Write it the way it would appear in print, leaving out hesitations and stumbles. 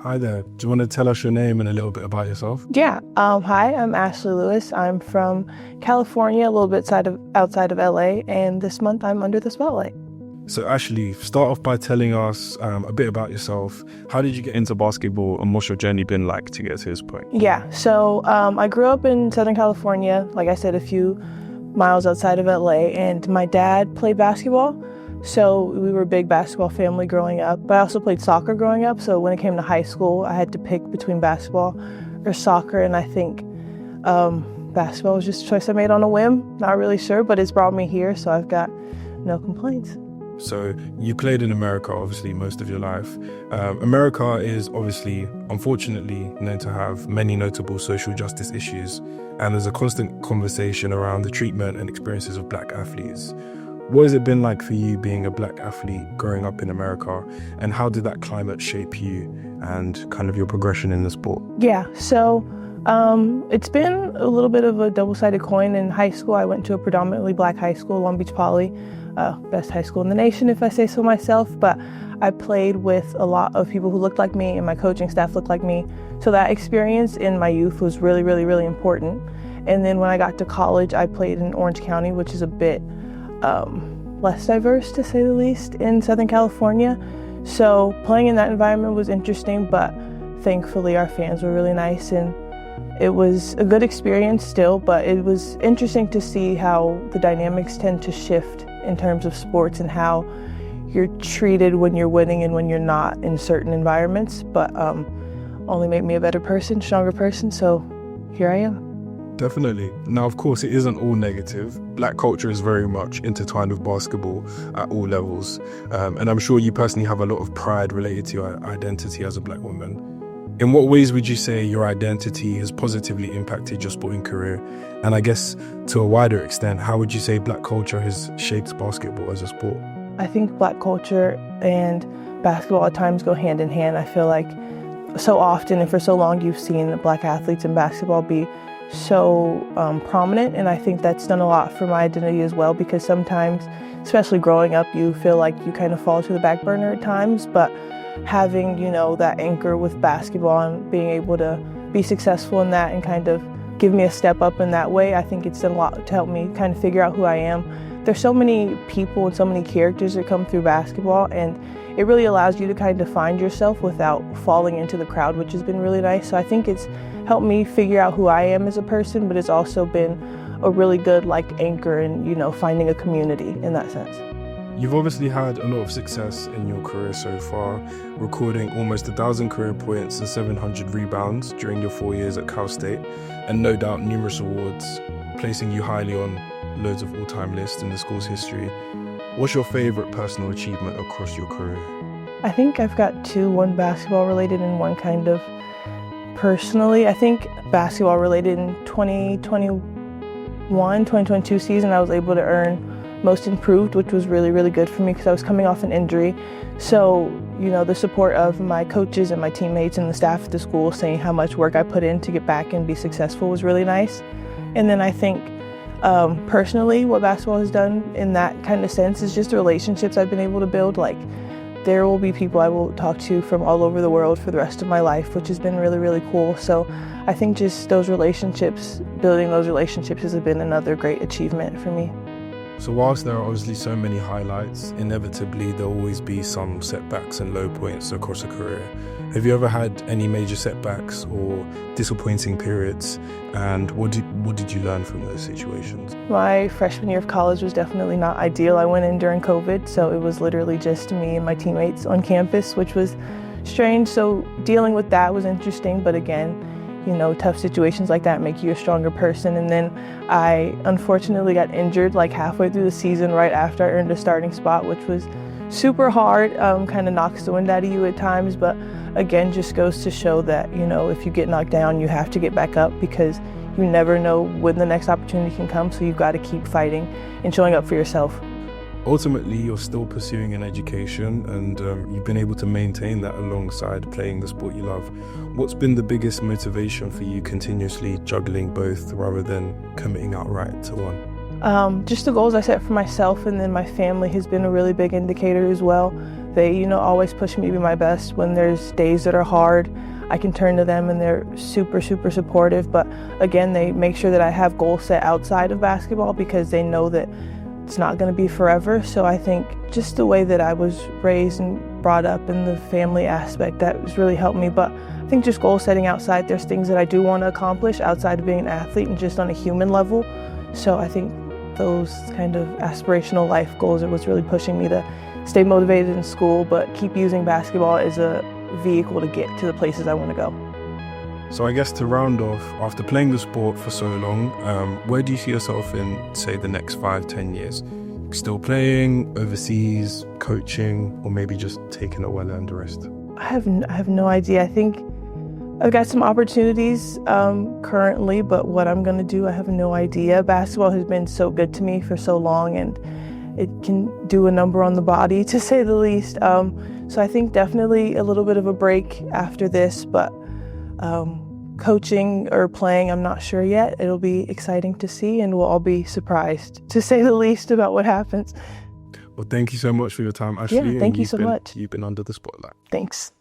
Hi there. Do you want to tell us your name and a little bit about yourself? Yeah. Hi, I'm Ashlee Lewis. I'm from California, a little bit outside of LA, and this month I'm under the spotlight. So Ashlee, start off by telling us a bit about yourself. How did you get into basketball and what's your journey been like to get to this point? Yeah, so I grew up in Southern California, like I said, a few miles outside of LA, and my dad played basketball. So we were a big basketball family growing up, but I also played soccer growing up. So when it came to high school, I had to pick between basketball or soccer. And I think basketball was just a choice I made on a whim. Not really sure, but it's brought me here. So I've got no complaints. So you played in America, obviously, most of your life. America is obviously, unfortunately, known to have many notable social justice issues. And there's a constant conversation around the treatment and experiences of Black athletes. What has it been like for you being a Black athlete growing up in America, and how did that climate shape you and kind of your progression in the sport? Yeah, so it's been a little bit of a double-sided coin. In high school, I went to a predominantly Black high school, Long Beach Poly, best high school in the nation if I say so myself, but I played with a lot of people who looked like me and my coaching staff looked like me. So that experience in my youth was really, really, really important. And then when I got to college, I played in Orange County, which is a bit less diverse, to say the least, in Southern California. So playing in that environment was interesting, but thankfully our fans were really nice, and it was a good experience still, but it was interesting to see how the dynamics tend to shift in terms of sports and how you're treated when you're winning and when you're not in certain environments, but only made me a better person, stronger person, so here I am. Definitely. Now, of course, it isn't all negative. Black culture is very much intertwined with basketball at all levels. And I'm sure you personally have a lot of pride related to your identity as a Black woman. In what ways would you say your identity has positively impacted your sporting career? And I guess to a wider extent, how would you say Black culture has shaped basketball as a sport? I think Black culture and basketball at times go hand in hand. I feel like so often and for so long you've seen Black athletes in basketball be so prominent, and I think that's done a lot for my identity as well, because sometimes, especially growing up, you feel like you kind of fall to the back burner at times, but having, you know, that anchor with basketball and being able to be successful in that and kind of give me a step up in that way, I think it's done a lot to help me kind of figure out who I am. There's so many people and so many characters that come through basketball, and it really allows you to kind of find yourself without falling into the crowd, which has been really nice. So I think it's helped me figure out who I am as a person, but it's also been a really good anchor and, you know, finding a community in that sense. You've obviously had a lot of success in your career so far, recording almost 1,000 career points and 700 rebounds during your 4 years at Cal State, and no doubt numerous awards, placing you highly on loads of all-time lists in the school's history. What's your favorite personal achievement across your career? I think I've got two, one basketball related and one kind of personally. I think basketball related in 2022 season, I was able to earn Most Improved, which was really, really good for me because I was coming off an injury. So, you know, the support of my coaches and my teammates and the staff at the school saying how much work I put in to get back and be successful was really nice. And then I think personally, what basketball has done in that kind of sense is just the relationships I've been able to build. Like, there will be people I will talk to from all over the world for the rest of my life, which has been really, really cool. So I think just those relationships, building those relationships has been another great achievement for me. So whilst there are obviously so many highlights, inevitably there'll always be some setbacks and low points across a career. Have you ever had any major setbacks or disappointing periods, and what did you learn from those situations? My freshman year of college was definitely not ideal. I went in during COVID, so it was literally just me and my teammates on campus, which was strange. So dealing with that was interesting, but again, you know, tough situations like that make you a stronger person. And then I unfortunately got injured halfway through the season right after I earned a starting spot, which was super hard, kind of knocks the wind out of you at times, but again, just goes to show that, you know, if you get knocked down, you have to get back up because you never know when the next opportunity can come, so you've got to keep fighting and showing up for yourself. Ultimately, you're still pursuing an education, and you've been able to maintain that alongside playing the sport you love. What's been the biggest motivation for you continuously juggling both rather than committing outright to one? Just the goals I set for myself, and then my family has been a really big indicator as well. They, always push me to be my best. When there's days that are hard, I can turn to them and they're super, super supportive. But again, they make sure that I have goals set outside of basketball because they know that it's not going to be forever. So I think just the way that I was raised and brought up in the family aspect, that has really helped me. But I think just goal setting outside, there's things that I do want to accomplish outside of being an athlete and just on a human level. So I think those kind of aspirational life goals are what's really pushing me to stay motivated in school, but keep using basketball as a vehicle to get to the places I want to go. So I guess to round off, after playing the sport for so long, where do you see yourself in, say, the next 5-10 years? Still playing, overseas, coaching, or maybe just taking a well-earned rest? I have no idea. I think I've got some opportunities currently, but what I'm going to do, I have no idea. Basketball has been so good to me for so long, and it can do a number on the body, to say the least. So I think definitely a little bit of a break after this, but coaching or playing, I'm not sure yet. It'll be exciting to see, and we'll all be surprised, to say the least, about what happens. Well, thank you so much for your time, Ashlee. Yeah, thank you so much. You've been under the spotlight. Thanks.